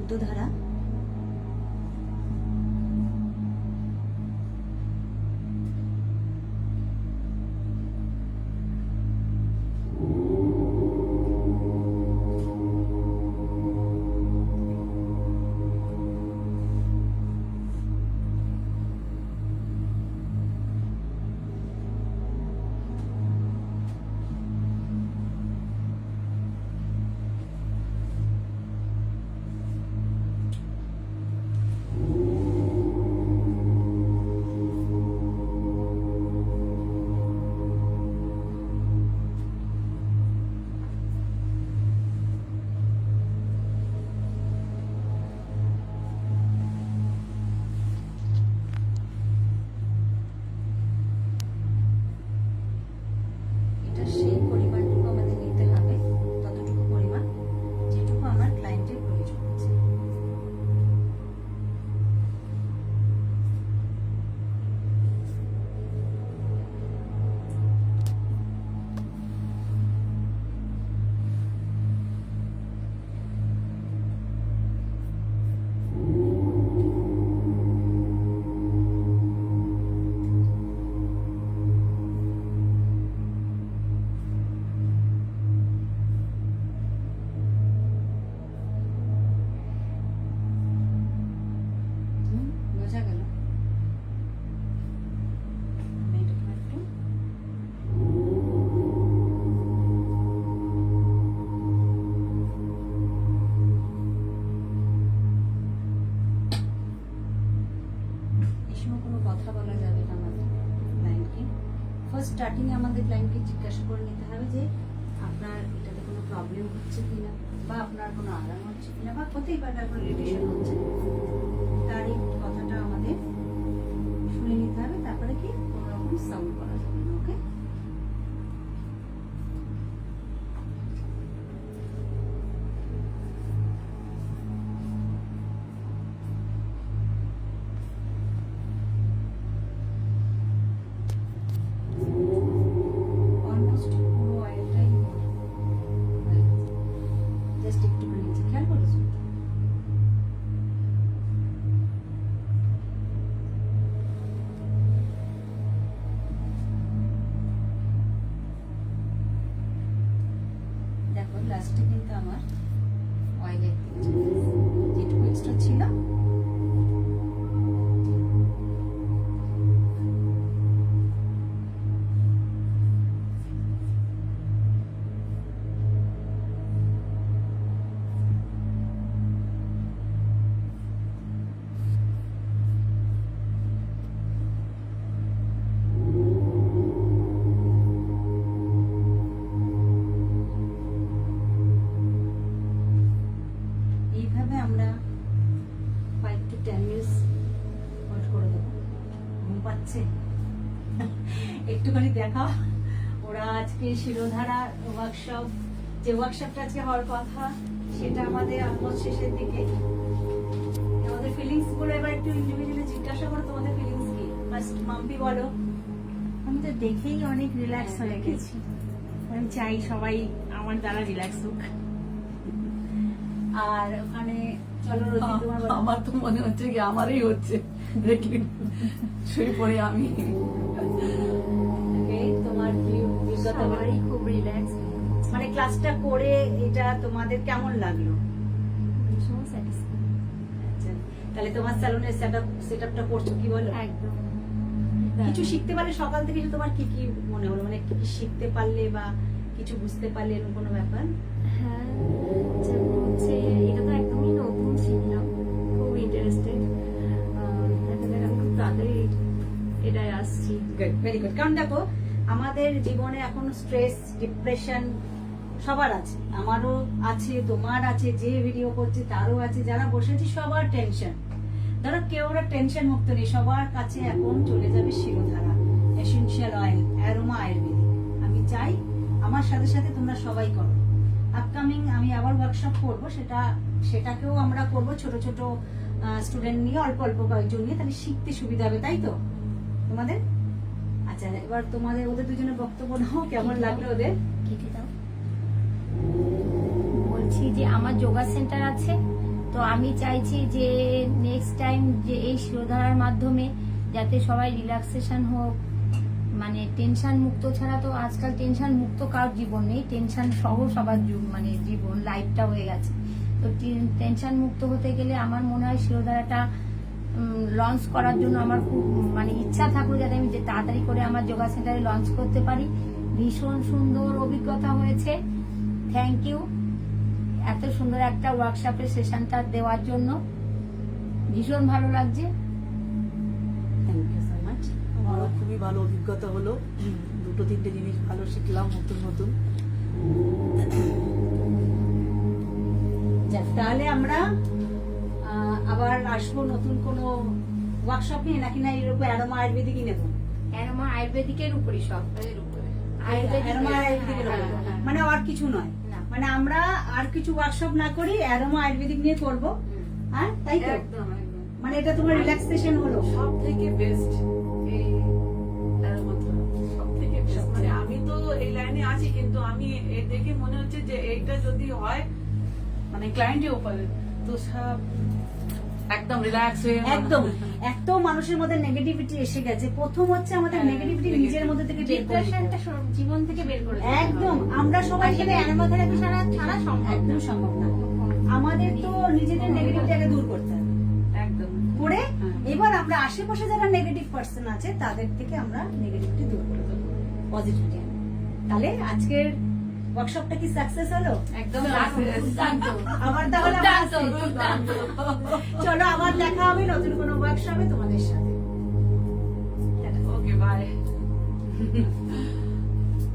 শুদ্ধধারা। সেই পরিমাণটুকু আমাদের নিতে হবে, ততটুকু পরিমাণ যেটুকু আমার ক্লায়েন্টের প্রয়োজন হচ্ছে। বোঝা গেল? আমি এটাকে একটু এই সময় কোনো কথা বলা যাবে না আমাদের ক্লায়েন্টকে। ফার্স্ট স্টার্টিং এ আমাদের ক্লায়েন্টকে জিজ্ঞাসা করে নিতে হবে যে আপনার এটাতে কোনো প্রবলেম হচ্ছে কিনা, বা আপনার কোনো আরাম হচ্ছে কিনা, বা হতেই পারে আপনার ইরিটেশন হচ্ছে, তার এই কথাটা আমাদের শুনে নিতে হবে। তারপরে কি কোনো রকম সাউন্ড করা যাবে না। ওকে, অলমোস্ট পুরো অয়েলটাই জাস্ট একটুখানি নিচে খেয়াল করেছো? দেখো লাস্টে কিন্তু আমার অয়েলের যেটুকু এক্সট্রা ছিল এইভাবে আমরা 5 to 10 মিনিটস হোল্ড করে দেবো। ঘুম পাচ্ছে? একটুখানি দেখাও। ওরা আজকে শিরোধারা ওয়ার্কশপ, যে ওয়ার্কশপটা আজকে হওয়ার কথা, সেটা আমাদের অলমোস্ট শেষের দিকে। আমাদের ফিলিংস গুলো এবার একটু ইন্ডিভিজুয়ালি জিজ্ঞাসা করো, তোমাদের ফিলিংস কি? ফার্স্ট মাম্পি বলো। আমি তো দেখেই অনেক রিল্যাক্স হয়ে গেছি। আমি চাই সবাই আমার দ্বারা রিল্যাক্স হোক। আর ওখানে চলো রোজি, তোমার বলো। আমার তো মনে হচ্ছে কি আমারই হচ্ছে, দেখলি শুয়ে পড়ে আমি। Okay, তোমার কি অভিজ্ঞতা বলো? সবারই খুব রিল্যাক্স, মানে ক্লাসটা করে এটা তোমাদের কেমন লাগলো? ভীষণ স্যাটিসফাই। আচ্ছা, তাহলে তোমার স্যালুনের সেটআপটা করছো, কি বলো? একদম কিছু শিখতে পারলে সকাল থেকে তোমার কি কি মনে হলো, মানে কি কি শিখতে পারলে বা কিছু বুঝতে পারলে, এরকম কোনো ব্যাপার? হ্যাঁ, যেমন হচ্ছে এটা তো একদমই নতুন শিখলাম, খুব ইন্টারেস্টেড। আমি খুব তাড়াতাড়ি এটাই আসছি। Good, very good. কারণ দেখো আমাদের জীবনে এখন স্ট্রেস, ডিপ্রেশন সবার আছে, আমারও আছে, তোমার আছে, যে ভিডিও করছে তারও আছে, যারা বসেছে সবার টেনশন। ধরো কেউ টেনশন মুক্ত নেই, সবার কাছে এখন চলে যাবে শিরোধারা, এসেনশিয়াল অয়েল, অ্যারোমা আয়ুর্বেদিক। আমি চাই আমার সাথে সাথে তোমরা সবাই করো। আপকামিং আমি আবার ওয়ার্কশপ করবো, সেটাকেও আমরা করব ছোট ছোট স্টুডেন্ট নিয়ে, অল্প অল্প কয়েকজন নিয়ে, তাহলে শিখতে সুবিধা হবে, তাই তো তোমাদের? আচ্ছা, এবার তোমাদের ওদের দুজনের বক্তব্য নাও, কেমন লাগলো ওদের? কেটে দাও। বলছি যে আমার যোগা সেন্টার আছে, তো আমি চাইছি যে নেক্সট টাইম যে এই শিরোধারার মাধ্যমে যাতে সবাই রিল্যাক্সেশন হোক, মানে টেনশন মুক্ত ছাড়া তো আজকাল টেনশন মুক্ত কারোর জীবন নেই, টেনশন সহ সবার মানে জীবন লাইফটা হয়ে গেছে। তো টেনশন মুক্ত হতে গেলে আমার মনে হয় শিরোধারাটা লঞ্চ করার জন্য আমার খুব মানে ইচ্ছা থাকলো যাতে আমি যে তাড়াতাড়ি করে আমার যোগা সেন্টারে লঞ্চ করতে পারি। ভীষণ সুন্দর অভিজ্ঞতা হয়েছে, থ্যাংক ইউ এত সুন্দর একটা ওয়ার্কশপের সেশনটা দেওয়ার জন্য, ভীষণ ভালো লাগছে। Thank you so much. আমারও খুবই ভালো অভিজ্ঞতা হলো, দুটো তিনটে জিনিস ভালো শিখলাম নতুন নতুন। যাক, তাহলে আমরা আবার আসবো নতুন কোনো ওয়ার্কশপ নিয়ে, নাকি না এর উপর অ্যারোমা আয়ুর্বেদিকই নেবো? অ্যারোমা আয়ুর্বেদিকের উপরই সব, অ্যারোমা আয়ুর্বেদিকের উপর, মানে আর কিছু নয়, না। মানে আমরা আর কিছু ওয়ার্কশপ না করি, অ্যারোমা আয়ুর্বেদিক নিয়ে করবো। হ্যাঁ, তাই তো? একদম একদম মানে এটা তোমার রিল্যাক্সেশন হলো। সব থেকে বেস্ট এই সব থেকে বেস্ট। মানে আমি তো এই লাইনে আছি, কিন্তু আমি এ দেখে মনে হচ্ছে যে এইটা যদি হয় মানে ক্লায়েন্টের উপরে তো সব একদম রিল্যাক্স হয়ে একদম এত মানুষের মধ্যে নেগেটিভিটি এসে গেছে। প্রথম হচ্ছে আমাদের হ্যাঁ, নেগেটিভিটি negativity। নিজের মধ্যে থেকে বের করে দিতে ডিপ্রেশনটা হবে। জীবন থেকে বের করে দিতে হবে। একদম আমরা সবাই সেটা অ্যারোমা থেরাপি ছাড়া সম্ভব একদম সম্ভব না। আমাদের তো নিজেদের নেগেটিভিটিকে দূর করতে হবে, একদম করে হ্যাঁ। এবার আমরা আশেপাশে যারা নেগেটিভ পার্সন আছে তাদের থেকে আমরা নেগেটিভিটি দূর করে দেবো, পজিটিভিটি। তাহলে আজকের ওয়ার্কশপটা কি সাকসেস হলো? একদম দুর্দান্ত। আবার তাহলে আমরা দুর্দান্ত, আসি। দুর্দান্ত। চলো আবার দেখা হবে নতুন কোনো ওয়ার্কশপে তোমাদের সাথে। Okay bye.